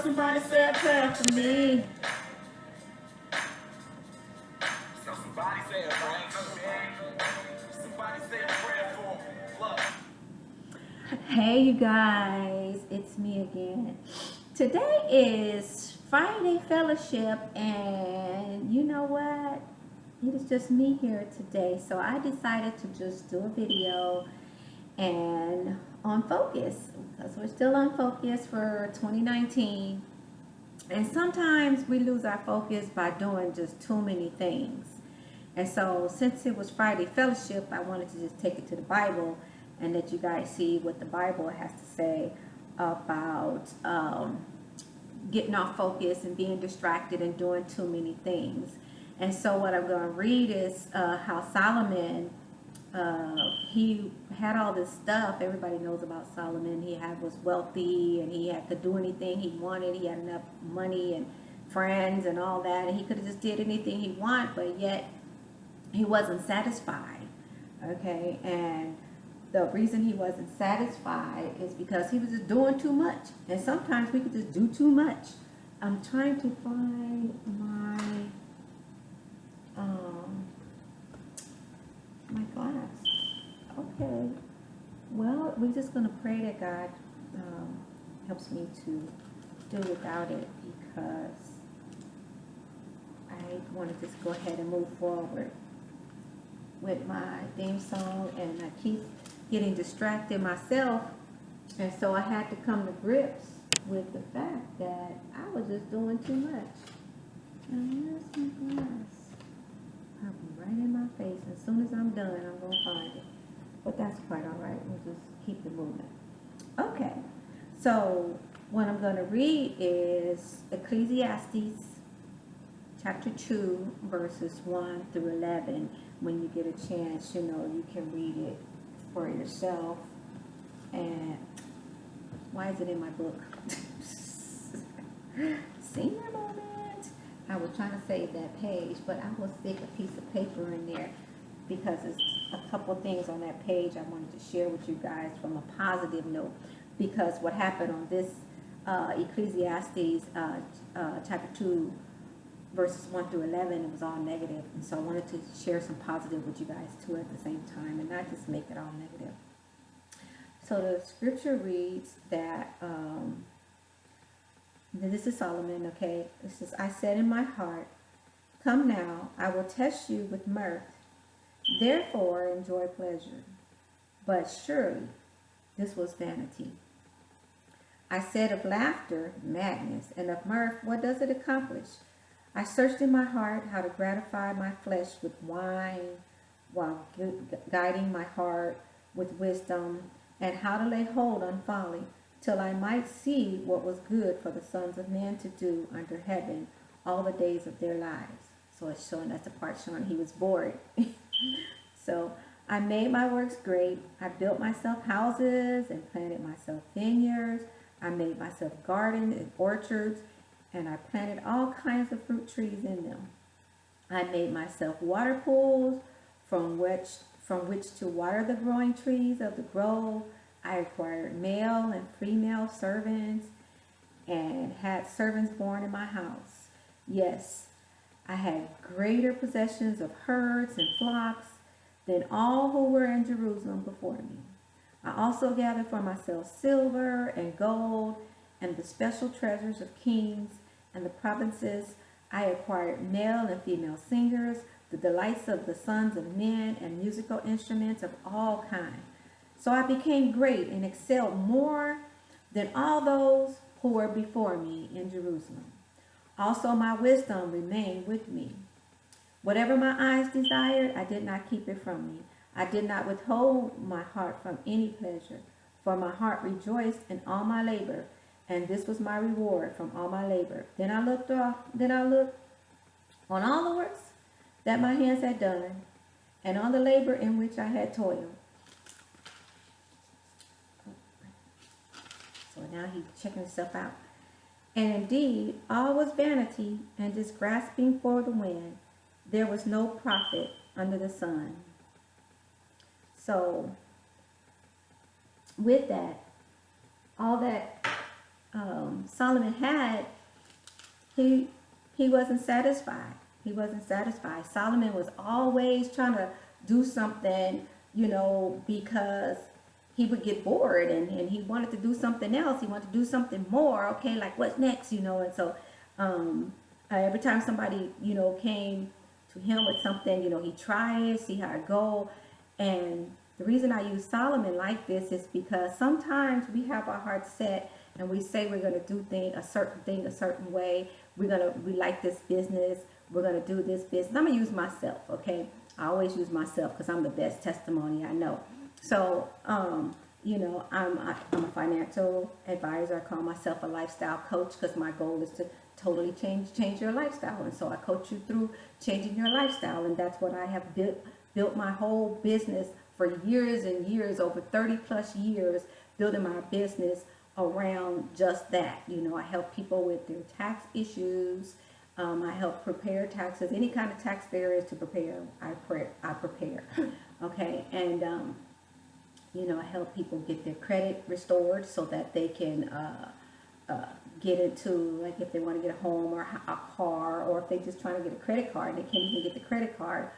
somebody say a prayer for me. So somebody say a prayer for me. Somebody say a prayer for me. Look. Hey, you guys, it's me again. Today is Friday Fellowship, and you know what? It is just me here today, so I decided to just do a video and on focus because we're still on focus for 2019. And sometimes we lose our focus by doing just too many things. And so, since it was Friday Fellowship, I wanted to just take it to the Bible and let you guys see what the Bible has to say about getting off focus and being distracted and doing too many things. And so, what I'm going to read is how Solomon he had all this stuff. Everybody knows about Solomon. Was wealthy, and could do anything he wanted. He had enough money and friends and all that, and he could have just did anything he wanted, but yet he wasn't satisfied. Okay, and the reason he wasn't satisfied is because he was just doing too much. And sometimes we could just do too much. I'm trying to find my glass. Okay. Well, we're just going to pray that God helps me to do without it, because I want to just go ahead and move forward with my theme song, and I keep getting distracted myself. And so I had to come to grips with the fact that I was just doing too much. Now, where's my glass? Probably right in my face. As soon as I'm done, I'm going to find it. But that's quite all right. We'll just keep it moving. Okay. So what I'm going to read is Ecclesiastes chapter 2, verses 1 through 11. When you get a chance, you can read it for yourself. And why is it in my book? Senior moment. I was trying to save that page, but I will stick a piece of paper in there because it's a couple things on that page I wanted to share with you guys from a positive note. Because what happened on this Ecclesiastes chapter 2, verses 1 through 11, it was all negative. And so I wanted to share some positive with you guys too at the same time, and not just make it all negative. So the scripture reads that, this is Solomon, okay? It says, I said in my heart, come now, I will test you with mirth. Therefore enjoy pleasure. But surely this was vanity. I said of laughter, madness, and of mirth, what does it accomplish? I searched in my heart how to gratify my flesh with wine, while guiding my heart with wisdom, and how to lay hold on folly, till I might see what was good for the sons of men to do under heaven all the days of their lives. So it's showing, that's the part showing he was bored. So I made my works great. I built myself houses and planted myself vineyards. I made myself gardens and orchards, and I planted all kinds of fruit trees in them. I made myself water pools from which to water the growing trees of the grove. I acquired male and female servants and had servants born in my house. Yes, I had greater possessions of herds and flocks than all who were in Jerusalem before me. I also gathered for myself silver and gold and the special treasures of kings and the provinces. I acquired male and female singers, the delights of the sons of men, and musical instruments of all kinds. So I became great and excelled more than all those who were before me in Jerusalem. Also my wisdom remained with me. Whatever my eyes desired, I did not keep it from me. I did not withhold my heart from any pleasure, for my heart rejoiced in all my labor, and this was my reward from all my labor. Then I looked on all the works that my hands had done, and on the labor in which I had toiled. So now he's checking himself out. And indeed, all was vanity and just grasping for the wind. There was no profit under the sun. So, with that, all that Solomon had, he he wasn't satisfied. He wasn't satisfied. Solomon was always trying to do something, because he would get bored, and he wanted to do something else. He wanted to do something more. Okay, like what's next, and so every time somebody, came to him with something, he tried it, see how it go. And the reason I use Solomon like this is because sometimes we have our heart set and we say we're going to do a certain a certain way. We like this business. We're going to do this business. I'm going to use myself, okay? I always use myself because I'm the best testimony I know. So, I'm a financial advisor. I call myself a lifestyle coach because my goal is to totally change your lifestyle. And so I coach you through changing your lifestyle. And that's what I have built my whole business for years and years, over 30 plus years, building my business around just that. I help people with their tax issues. I help prepare taxes, any kind of tax there is to prepare. I prepare. Okay, and I help people get their credit restored so that they can get into, like, if they want to get a home or a car, or if they're just trying to get a credit card, they can't even get the credit card.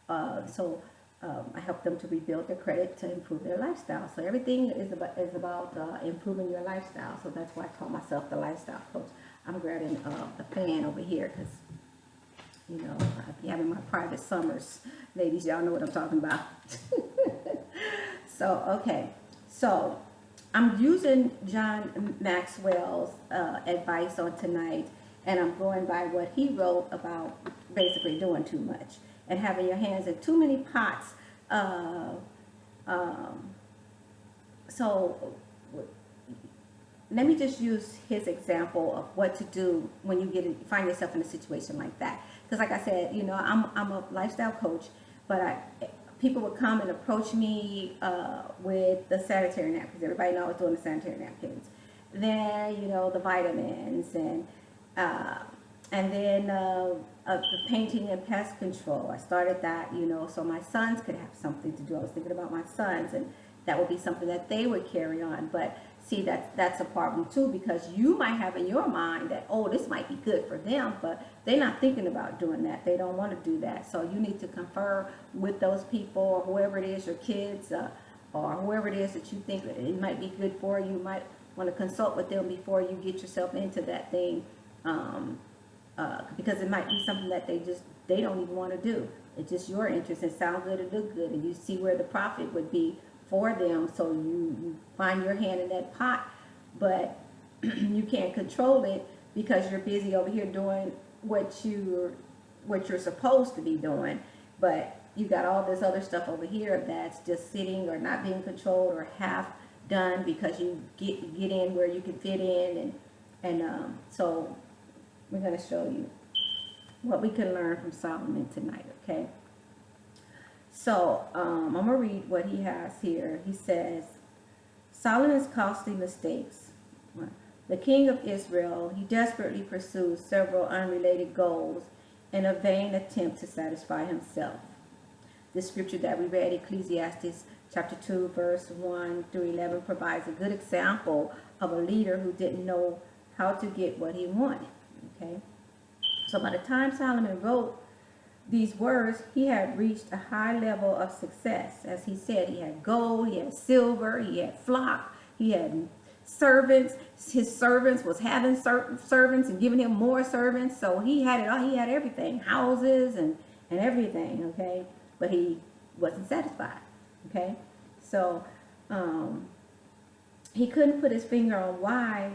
I help them to rebuild their credit to improve their lifestyle. So everything is about improving your lifestyle. So that's why I call myself the lifestyle coach. I'm grabbing a fan over here because, I'll be having my private summers. Ladies, y'all know what I'm talking about. So, okay. So, I'm using John Maxwell's advice on tonight, and I'm going by what he wrote about basically doing too much and having your hands in too many pots. So let me just use his example of what to do when you find yourself in a situation like that. Because like I said, I'm a lifestyle coach, but people would come and approach me with the sanitary napkins. Everybody knows I was doing the sanitary napkins. Then, the vitamins and then the painting and pest control. I started that, so my sons could have something to do. I was thinking about my sons, and that would be something that they would carry on. But see, that's a problem too, because you might have in your mind that, oh, this might be good for them, but they're not thinking about doing that. They don't want to do that. So you need to confer with those people, or whoever it is, your kids, or whoever it is that you think that it might be good for. You might want to consult with them before you get yourself into that thing, because it might be something that they don't even want to do. It's just your interest. It sounds good and look good, and you see where the profit would be for them, so you find your hand in that pot, but you can't control it because you're busy over here doing what you're supposed to be doing, but you got all this other stuff over here that's just sitting or not being controlled or half done because you get in where you can fit in, and so we're going to show you what we can learn from Solomon tonight, okay? So, I'm going to read what he has here. He says, Solomon's costly mistakes. The king of Israel, he desperately pursues several unrelated goals in a vain attempt to satisfy himself. The scripture that we read, Ecclesiastes chapter 2, verse 1 through 11, provides a good example of a leader who didn't know how to get what he wanted. Okay? So by the time Solomon wrote these words, he had reached a high level of success. As he said, he had gold, he had silver, he had flock, he had servants. His servants was having certain servants and giving him more servants. So he had it all. He had everything, houses and everything, okay? But he wasn't satisfied, okay? So he couldn't put his finger on why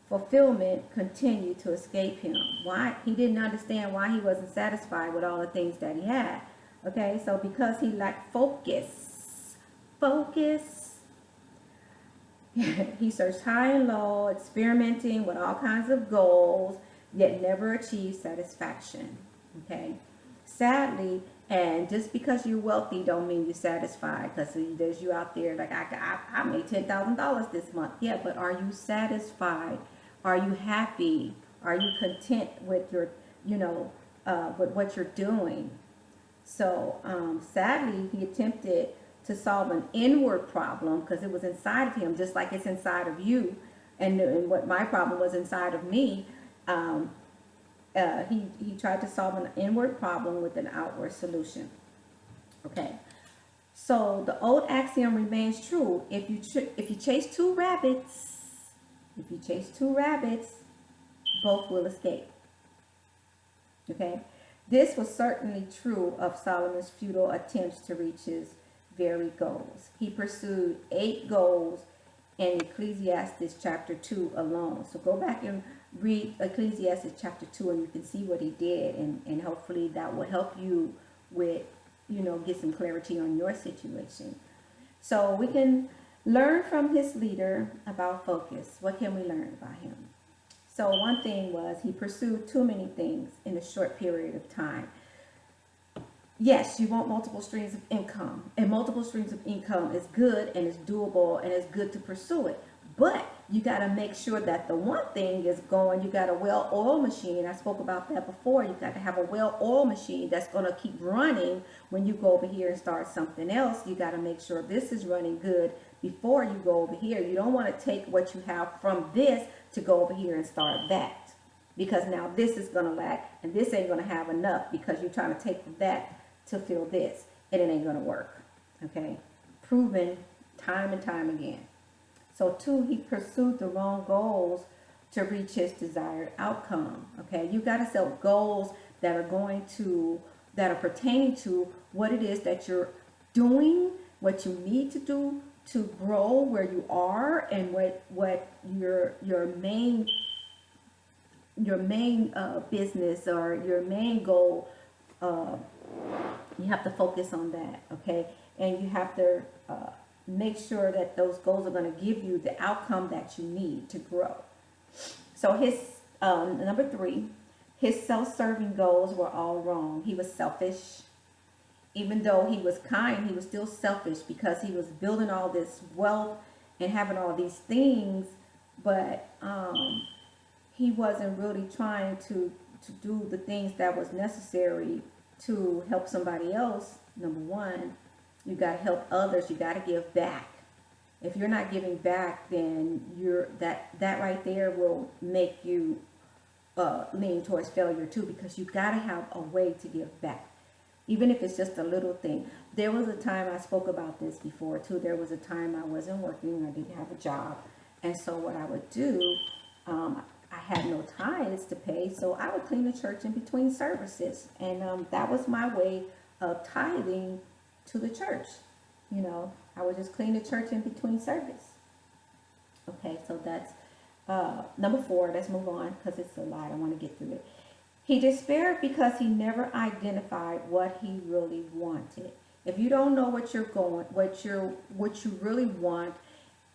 fulfillment continued to escape him. Why? He didn't understand why he wasn't satisfied with all the things that he had. Okay, so because he lacked focus, he searched high and low, experimenting with all kinds of goals, yet never achieved satisfaction. Okay, sadly, and just because you're wealthy don't mean you're satisfied, because there's you out there like, I made $10,000 this month. Yeah, but are you satisfied? Are you happy? Are you content with your, with what you're doing? So sadly, he attempted to solve an inward problem because it was inside of him, just like it's inside of you. And what my problem was inside of me, um, he tried to solve an inward problem with an outward solution. Okay, so the old axiom remains true: if you chase two rabbits, if you chase two rabbits, both will escape. Okay, this was certainly true of Solomon's futile attempts to reach his very goals. He pursued 8 goals in Ecclesiastes chapter 2 alone. So go back and read Ecclesiastes chapter 2 and you can see what he did, and hopefully that will help you with, get some clarity on your situation. So we can learn from his leader about focus. What can we learn about him? So one thing was he pursued too many things in a short period of time. Yes, you want multiple streams of income, and multiple streams of income is good and it's doable and it's good to pursue it. But you got to make sure that the one thing is going. You got a well-oiled machine. I spoke about that before. You got to have a well-oiled machine that's going to keep running when you go over here and start something else. You got to make sure this is running good before you go over here. You don't want to take what you have from this to go over here and start that, because now this is going to lack and this ain't going to have enough because you're trying to take from that to fill this, and it ain't going to work. Okay, proven time and time again. So 2, he pursued the wrong goals to reach his desired outcome. Okay, you got to set goals that are pertaining to what it is that you're doing, what you need to do to grow where you are, and what your main business or your main goal. You have to focus on that, okay? And you have to make sure that those goals are going to give you the outcome that you need to grow. So his number 3, his self-serving goals were all wrong. He was selfish. Even though he was kind, he was still selfish because he was building all this wealth and having all these things, but he wasn't really trying to do the things that was necessary to help somebody else. Number 1, you got to help others. You got to give back. If you're not giving back, then that right there will make you lean towards failure too, because you got to have a way to give back, even if it's just a little thing. There was a time, I spoke about this before too, there was a time I wasn't working, I didn't have a job, and so what I would do, I had no tithes to pay, so I would clean the church in between services, and that was my way of tithing to the church. I would just clean the church in between service. Okay, so that's number 4. Let's move on because it's a lot. I want to get through it. He despaired because he never identified what he really wanted. If you don't know what you really want,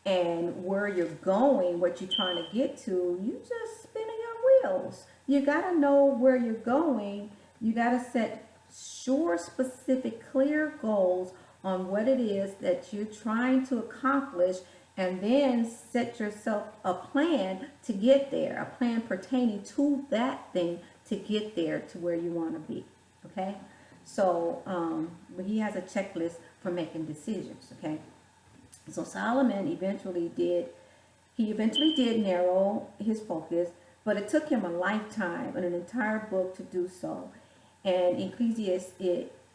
and where you're going, what you're trying to get to, you just spinning your wheels. You got to know where you're going. You got to set sure, specific, clear goals on what it is that you're trying to accomplish, and then set yourself a plan to get there, a plan pertaining to that thing to get there to where you want to be. Okay, so he has a checklist for making decisions. Okay, so Solomon eventually did narrow his focus, but it took him a lifetime and an entire book to do so. And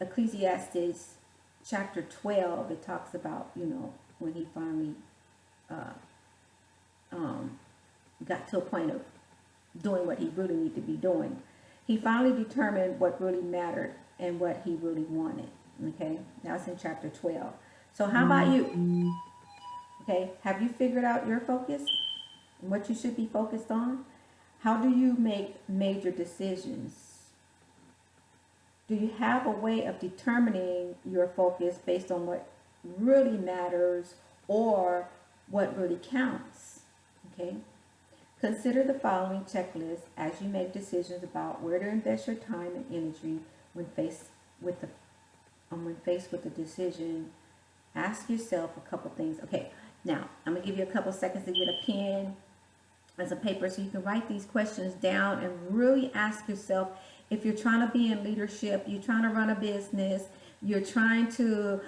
Ecclesiastes chapter 12, it talks about, when he finally got to a point of doing what he really needed to be doing. He finally determined what really mattered and what he really wanted. Okay, that's in chapter 12. So how about you? Okay, have you figured out your focus and what you should be focused on? How do you make major decisions? Do you have a way of determining your focus based on what really matters or what really counts? Okay, consider the following checklist as you make decisions about where to invest your time and energy when faced with the decision. Ask yourself a couple things. Okay, now I'm gonna give you a couple seconds to get a pen and some paper so you can write these questions down and really ask yourself, if you're trying to be in leadership, you're trying to run a business, you're trying to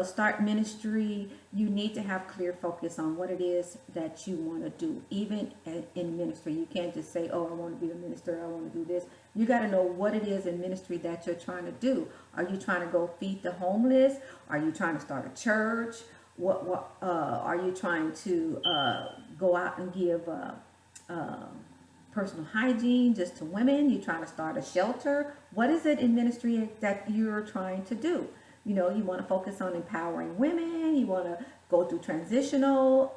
start ministry, you need to have clear focus on what it is that you want to do. Even in ministry, you can't just say, oh, I want to be a minister, I want to do this. You got to know what it is in ministry that you're trying to do. Are you trying to go feed the homeless? Are you trying to start a church? What are you trying to go out and give personal hygiene just to women? You trying to start a shelter? What is it in ministry that you're trying to do? You know, you want to focus on empowering women. You want to go through transitional,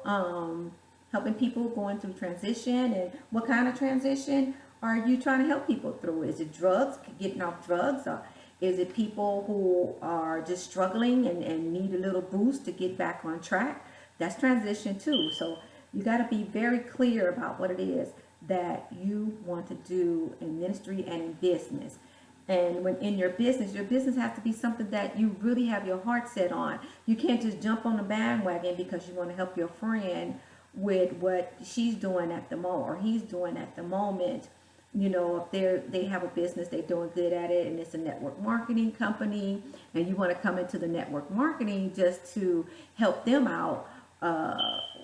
helping people going through transition. And what kind of transition are you trying to help people through? Is it drugs, getting off drugs? Or is it people who are just struggling and need a little boost to get back on track? That's transition too. So you got to be very clear about what it is that you want to do in ministry and in business. And when in your business has to be something that you really have your heart set on. You can't just jump on the bandwagon because you want to help your friend with what she's doing at the moment or he's doing at the moment. You know, if they have a business, they're doing good at it, and it's a network marketing company, and you want to come into the network marketing just to help them out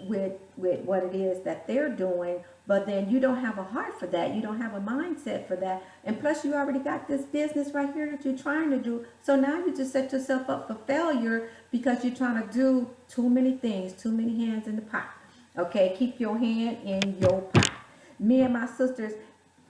with what it is that they're doing, but then you don't have a heart for that. You don't have a mindset for that. And plus you already got this business right here that you're trying to do. So now you just set yourself up for failure because you're trying to do too many things, too many hands in the pot. Okay, keep your hand in your pot. Me and my sisters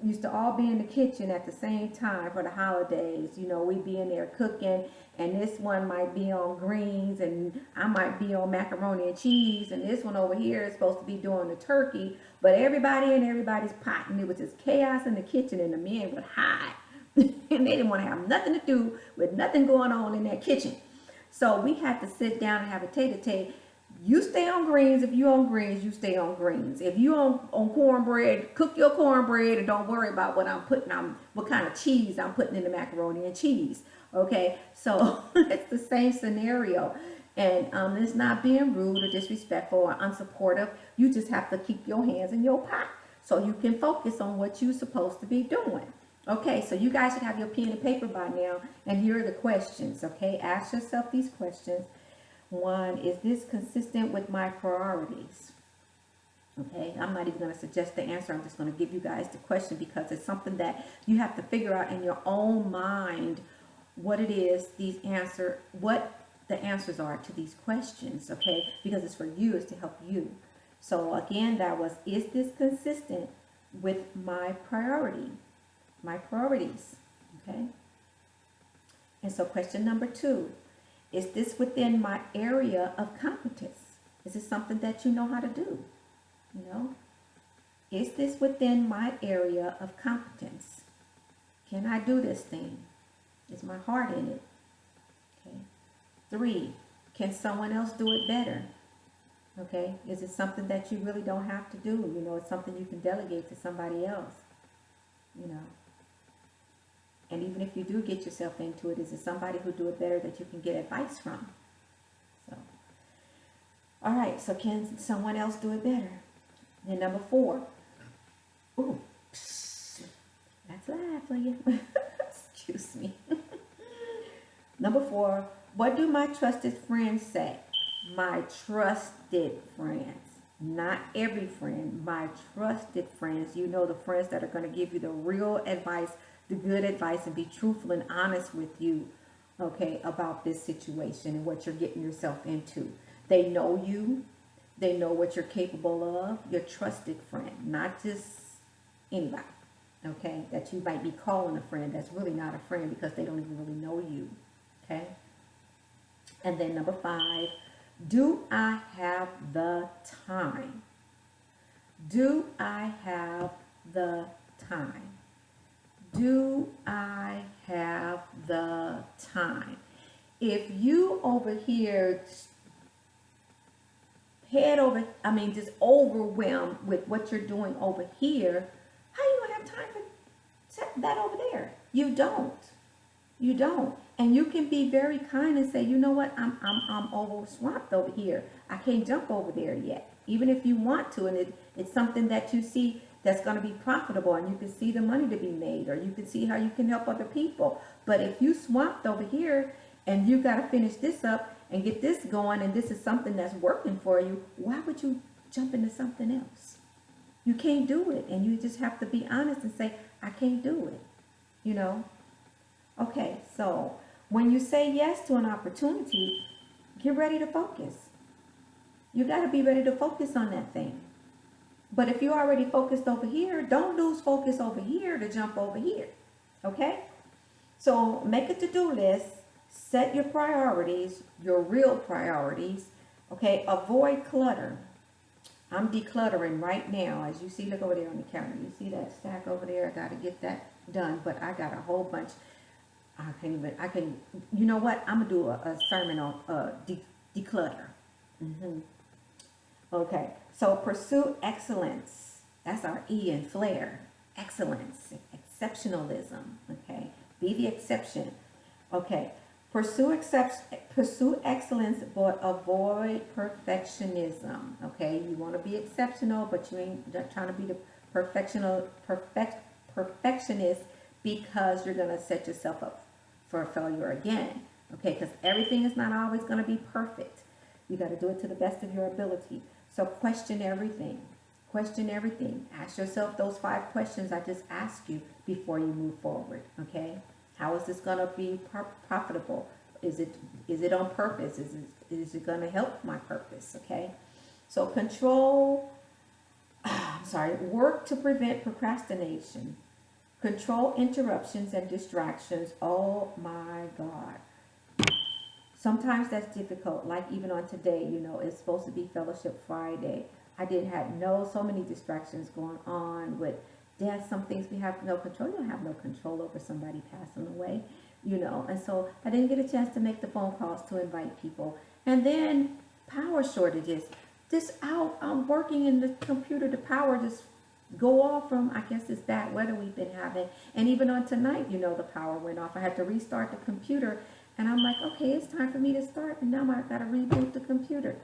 used to all be in the kitchen at the same time for the holidays. You know, we'd be in there cooking, and this one might be on greens, and I might be on macaroni and cheese, and this one over here is supposed to be doing the turkey, but everybody in everybody's pot, and it was just chaos in the kitchen, and the men would hide. And they didn't want to have nothing to do with nothing going on in that kitchen. So we had to sit down and have a tete-a-tete. You stay on greens. If you on greens, you stay on greens. If you on cornbread, cook your cornbread and don't worry about what I'm putting on, what kind of cheese I'm putting in the macaroni and cheese. Okay, so it's the same scenario. And it's not being rude or disrespectful or unsupportive. You just have to keep your hands in your pot so you can focus on what you're supposed to be doing. Okay, so you guys should have your pen and paper by now. And here are the questions, okay? Ask yourself these questions. One, is this consistent with my priorities? Okay, I'm not even going to suggest the answer. I'm just going to give you guys the question because it's something that you have to figure out in your own mind what it is, what the answers are to these questions, okay? Because it's for you, it's to help you. So again, that was, is this consistent with my priorities, okay? And so question number 2, is this within my area of competence? Is this something that you know how to do? You know, is this within my area of competence? Can I do this thing? Is my heart in it? Okay. 3, can someone else do it better? Okay. Is it something that you really don't have to do? You know, it's something you can delegate to somebody else. You know. And even if you do get yourself into it, is it somebody who do it better that you can get advice from? So, all right. So can someone else do it better? And number 4. Ooh, that's loud for you. Excuse me. Number 4. What do my trusted friends say? My trusted friends. Not every friend. My trusted friends. You know, the friends that are going to give you the real advice, the good advice, and be truthful and honest with you, okay, about this situation and what you're getting yourself into. They know you. They know what you're capable of. Your trusted friend, not just anybody, okay, that you might be calling a friend that's really not a friend because they don't even really know you, okay? And then number 5, do I have the time? Do I have the time? Do I have the time? If you over here just overwhelmed with what you're doing over here, how you gonna have time for that over there? You don't. You don't. And you can be very kind and say, you know what, I'm over swamped over here. I can't jump over there yet. Even if you want to, and it's something that you see that's going to be profitable, and you can see the money to be made, or you can see how you can help other people. But if you swamped over here and you got to finish this up and get this going, and this is something that's working for you, why would you jump into something else? You can't do it, and you just have to be honest and say, I can't do it, you know? Okay, so when you say yes to an opportunity, get ready to focus. You got to be ready to focus on that thing. But if you're already focused over here, don't lose focus over here to jump over here, okay? So make a to-do list, set your priorities, your real priorities, okay? Avoid clutter. I'm decluttering right now. As you see, look over there on the counter. You see that stack over there? I got to get that done, but I got a whole bunch. You know what? I'm going to do a sermon on declutter. Okay, so pursue excellence. That's our E in flair. Excellence, exceptionalism, okay? Be the exception. Okay, pursue excellence, but avoid perfectionism, okay? You want to be exceptional, but you ain't trying to be the perfectionist, because you're going to set yourself up for failure again, okay? Because everything is not always going to be perfect. You got to do it to the best of your ability. So question everything. Question everything. Ask yourself those 5 questions I just asked you before you move forward, okay? How is this going to be profitable? Is it on purpose? Is it going to help my purpose, okay? So work to prevent procrastination. Control interruptions and distractions. Oh my God. Sometimes that's difficult, like even on today, you know, it's supposed to be Fellowship Friday. I had so many distractions going on with death. Some things we have no control. You don't have no control over somebody passing away, you know. And so I didn't get a chance to make the phone calls to invite people. And then power shortages. I'm working in the computer, the power just go off from, I guess it's bad weather we've been having. And even on tonight, you know, the power went off. I had to restart the computer. And I'm like, okay, it's time for me to start. And now I've got to reboot the computer.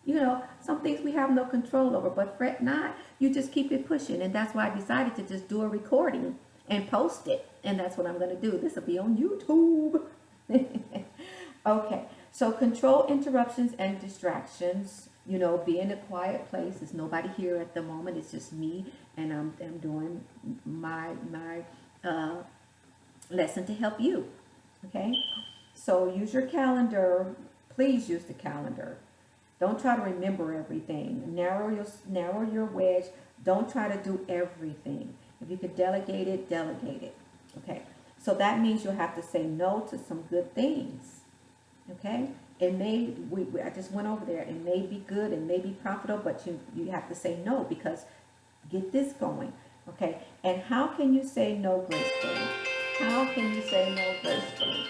You know, some things we have no control over, but fret not. You just keep it pushing. And that's why I decided to just do a recording and post it. And that's what I'm going to do. This will be on YouTube. Okay, so control interruptions and distractions. You know, be in a quiet place. There's nobody here at the moment. It's just me. And I'm doing my lesson to help you. Okay, so use your calendar. Please use the calendar. Don't try to remember everything. Narrow your wedge. Don't try to do everything. If you could delegate it, delegate it. Okay, so that means you'll have to say no to some good things. Okay, it may I just went over there. It may be good, it may be profitable, but you have to say no, because get this going. Okay, and how can you say no gracefully? How can you say no gracefully?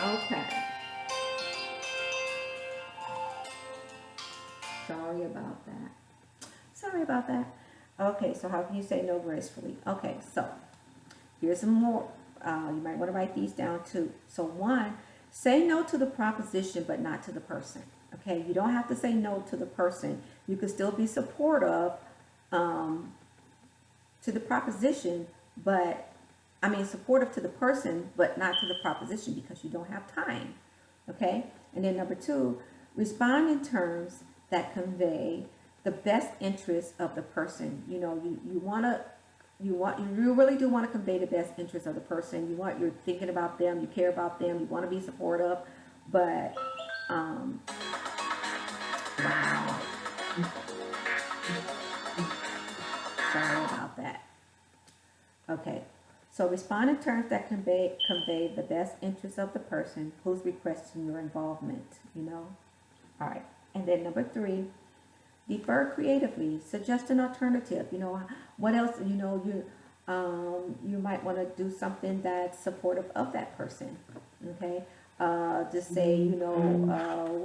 Okay. Sorry about that. Sorry about that. Okay, so how can you say no gracefully? Okay, so here's some more. You might want to write these down too. So 1, say no to the proposition, but not to the person. Okay, you don't have to say no to the person. You can still be supportive to the proposition, but supportive to the person, but not to the proposition, because you don't have time. Okay? And then number 2, respond in terms that convey the best interest of the person. You know, you really do want to convey the best interest of the person. You're thinking about them, you care about them, you want to be supportive, but wow. Sorry about that. Okay. So respond in terms that convey the best interest of the person who's requesting your involvement, you know. All right. And then number 3, defer creatively. Suggest an alternative. You know, what else, you know, you might want to do something that's supportive of that person. Okay. Just say, you know,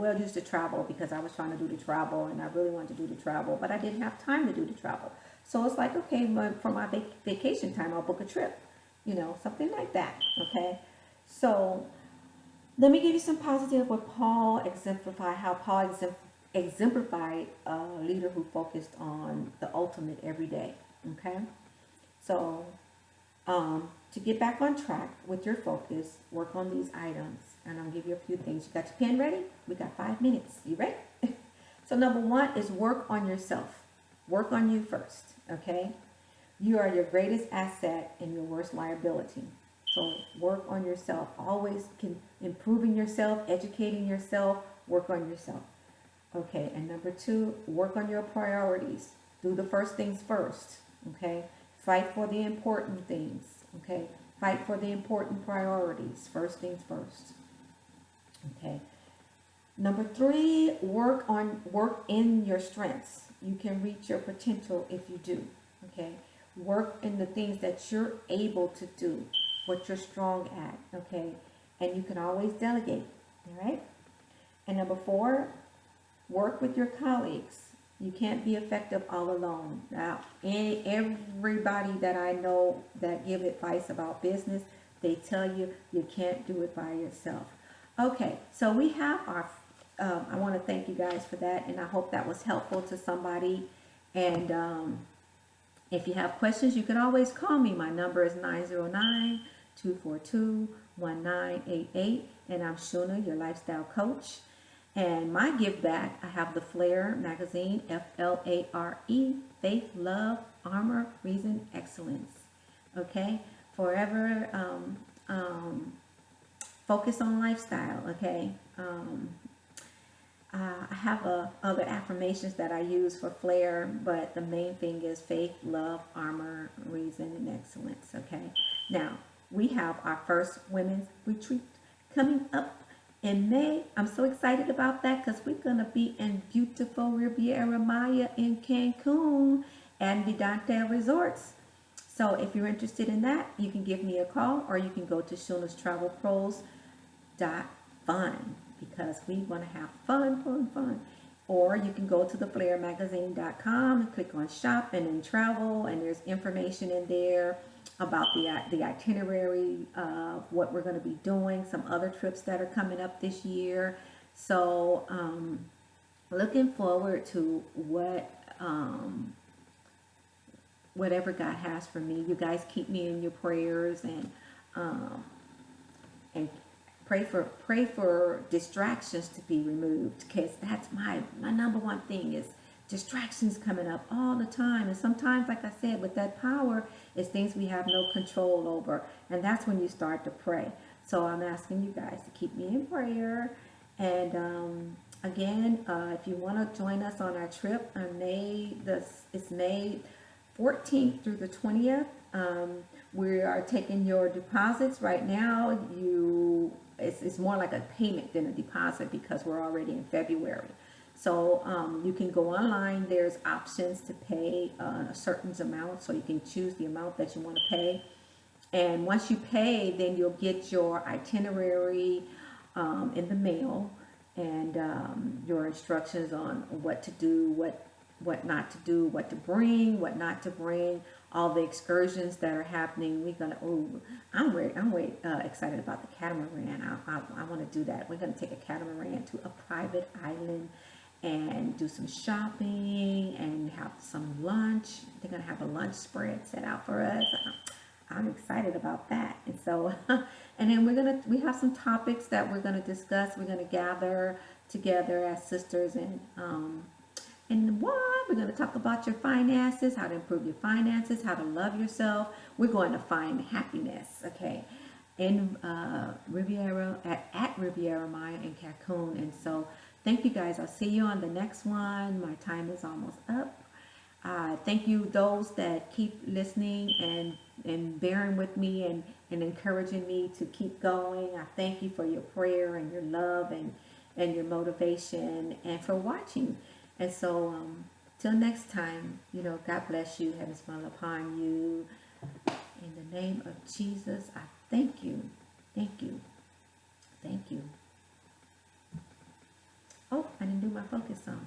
well, use the travel, because I was trying to do the travel and I really wanted to do the travel, but I didn't have time to do the travel. So it's like, okay, for my vacation time, I'll book a trip. You know, something like that, okay? So let me give you some positive what Paul exemplified, how Paul exemplified a leader who focused on the ultimate every day, okay? So to get back on track with your focus, work on these items, and I'll give you a few things. You got your pen ready? We got 5 minutes. You ready? So number one is work on yourself. Work on you first, okay? You are your greatest asset and your worst liability. So work on yourself. Always improving yourself, educating yourself, work on yourself. Okay, and number two, work on your priorities. Do the first things first, okay? Fight for the important things, okay? Fight for the important priorities. First things first, okay? Number three, work in your strengths. You can reach your potential if you do, okay? Work in the things that you're able to do, what you're strong at, okay? And you can always delegate, all right? And number four, work with your colleagues. You can't be effective all alone. Now, everybody that I know that give advice about business, they tell you you can't do it by yourself. Okay, so we have our, I want to thank you guys for that, and I hope that was helpful to somebody. And if you have questions, you can always call me. My number is 909-242-1988, and I'm Shuna, your lifestyle coach. And my give back, I have the Flare magazine, F-L-A-R-E, Faith, Love, Armor, Reason, Excellence. Okay, forever focus on lifestyle. Okay, I have other affirmations that I use for Flare, but the main thing is faith, love, armor, reason, and excellence. Okay, now we have our first women's retreat coming up in May. I'm so excited about that because we're going to be in beautiful Riviera Maya in Cancun and Vidante Resorts. So if you're interested in that, you can give me a call, or you can go to ShunasTravelPros.fun, because we want to have fun. Or you can go to theflaremagazine.com and click on shop and then travel, and there's information in there about the itinerary of what we're going to be doing, some other trips that are coming up this year. So looking forward to whatever God has for me. You guys keep me in your prayers, and pray for distractions to be removed, because that's my number one thing is distractions coming up all the time. And sometimes, like I said, with that power, it's things we have no control over, and that's when you start to pray. So I'm asking you guys to keep me in prayer. And again, if you want to join us on our trip on it's May 14th through the 20th. We are taking your deposits right now. It's more like a payment than a deposit, because we're already in February. So you can go online. There's options to pay a certain amount, so you can choose the amount that you want to pay. And once you pay, then you'll get your itinerary in the mail, and your instructions on what to do, what not to do, what to bring, what not to bring, all the excursions that are happening. I'm very excited about the catamaran. I want to do that. We're going to take a catamaran to a private island and do some shopping and have some lunch. They're going to have a lunch spread set out for us. I'm excited about that. And so, and then we have some topics that we're going to discuss. We're going to gather together as sisters, and we're going to talk about your finances, how to improve your finances, how to love yourself. We're going to find happiness, okay, in Riviera, at Riviera Maya in Cancun. And so thank you guys. I'll see you on the next one. My time is almost up. Thank you those that keep listening and bearing with me and encouraging me to keep going. I thank you for your prayer and your love and your motivation, and for watching. And so till next time, God bless you. Heaven smile upon you. In the name of Jesus, I thank you. Thank you. Thank you. Oh, I didn't do my focus song.